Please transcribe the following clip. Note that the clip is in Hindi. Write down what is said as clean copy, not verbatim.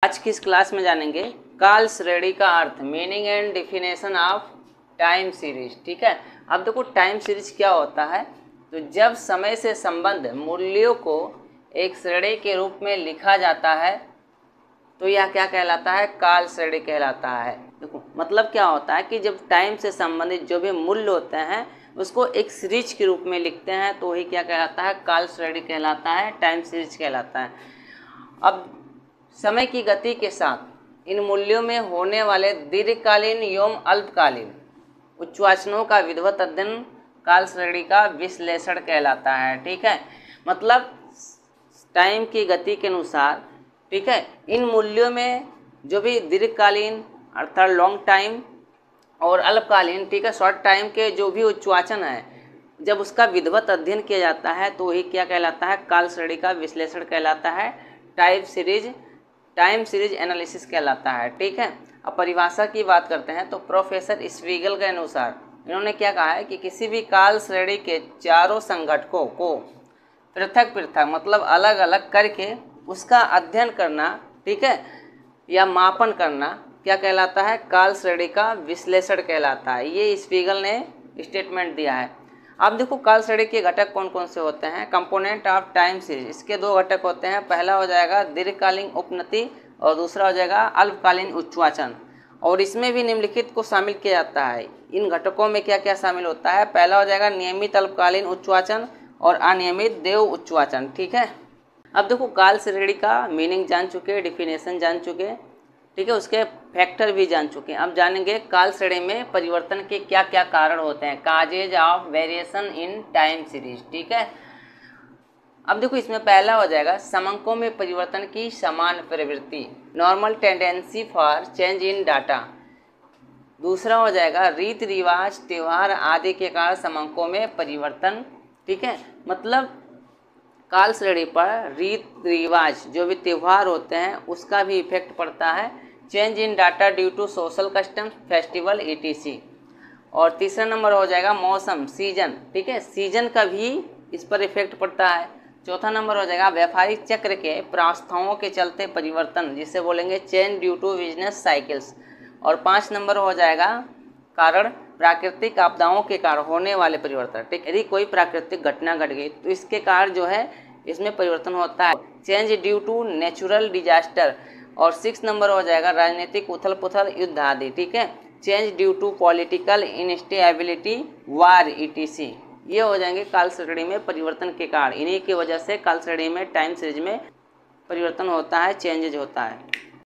आज की इस क्लास में जानेंगे काल श्रेणी का अर्थ, meaning and definition of time series. ठीक है, अब देखो टाइम सीरीज क्या होता है। तो जब समय से संबंध मूल्यों को एक श्रेणी के रूप में लिखा जाता है तो यह क्या कहलाता है, काल श्रेणी कहलाता है। देखो मतलब क्या होता है कि जब टाइम से संबंधित जो भी मूल्य होते हैं उसको एक सीरीज के रूप में लिखते हैं तो वही क्या कहलाता है, काल श्रेणी कहलाता है, टाइम सीरीज कहलाता है। अब समय की गति के साथ इन मूल्यों में होने वाले दीर्घकालीन एवं अल्पकालीन उच्चावचनों का विधिवत अध्ययन काल श्रेणी का विश्लेषण कहलाता है। ठीक है, मतलब टाइम की गति के अनुसार, ठीक है, इन मूल्यों में जो भी दीर्घकालीन अर्थात लॉन्ग टाइम और अल्पकालीन, ठीक है, शॉर्ट टाइम के जो भी उच्चावचन है, जब उसका विधिवत अध्ययन किया जाता है तो वही क्या कहलाता है, काल श्रेणी का विश्लेषण कहलाता है, टाइम सीरीज एनालिसिस कहलाता है। ठीक है, अब परिभाषा की बात करते हैं तो प्रोफेसर स्पीगल के अनुसार इन्होंने क्या कहा है कि किसी भी काल श्रेणी के चारों संघटकों को पृथक पृथक मतलब अलग अलग करके उसका अध्ययन करना, ठीक है, या मापन करना क्या कहलाता है, काल श्रेणी का विश्लेषण कहलाता है। ये स्पीगल ने स्टेटमेंट दिया है। अब देखो काल श्रेणी के घटक कौन कौन से होते हैं। कंपोनेंट ऑफ टाइम सीरीज, इसके दो घटक होते हैं, पहला हो जाएगा दीर्घकालीन उपनति और दूसरा हो जाएगा अल्पकालीन उच्चावचन। और इसमें भी निम्नलिखित को शामिल किया जाता है। इन घटकों में क्या क्या शामिल होता है, पहला हो जाएगा नियमित अल्पकालीन उच्चावचन और अनियमित देव उच्चावचन। ठीक है, अब देखो काल श्रेणी का मीनिंग जान चुके, डिफिनेशन जान चुके, ठीक है, उसके फैक्टर भी जान चुके हैं। अब जानेंगे काल श्रेणी में परिवर्तन के क्या क्या कारण होते हैं, causes of variation in time series. ठीक है, अब देखो इसमें पहला हो जाएगा समंकों में परिवर्तन की समान प्रवृत्ति, normal tendency for change in data. दूसरा हो जाएगा रीति रिवाज, त्यौहार आदि के कारण समंकों में परिवर्तन। ठीक है, मतलब काल श्रेणी पर रीति रिवाज जो भी त्यौहार होते हैं उसका भी इफेक्ट पड़ता है। Change in data due to social customs, festival etc. और तीसरा नंबर हो जाएगा मौसम, सीजन, ठीक है, सीजन का भी इस पर इफेक्ट पड़ता है। चौथा नंबर हो जाएगा व्यापारिक चक्र के प्रावस्थाओं के चलते परिवर्तन, जिसे बोलेंगे change due to business cycles. और 5 नंबर हो जाएगा कारण प्राकृतिक आपदाओं के कारण होने वाले परिवर्तन। ठीक, यदि कोई प्राकृतिक घटना घट गई तो इसके कारण जो है इसमें परिवर्तन होता है, change due to natural disaster. और 6 नंबर हो जाएगा राजनीतिक उथल पुथल, युद्ध आदि। ठीक है, change due to political instability, war etc. ये हो जाएंगे काल श्रेणी में परिवर्तन के कारण। इन्हीं की वजह से काल श्रेणी में टाइम सीरीज में परिवर्तन होता है, चेंजेज होता है।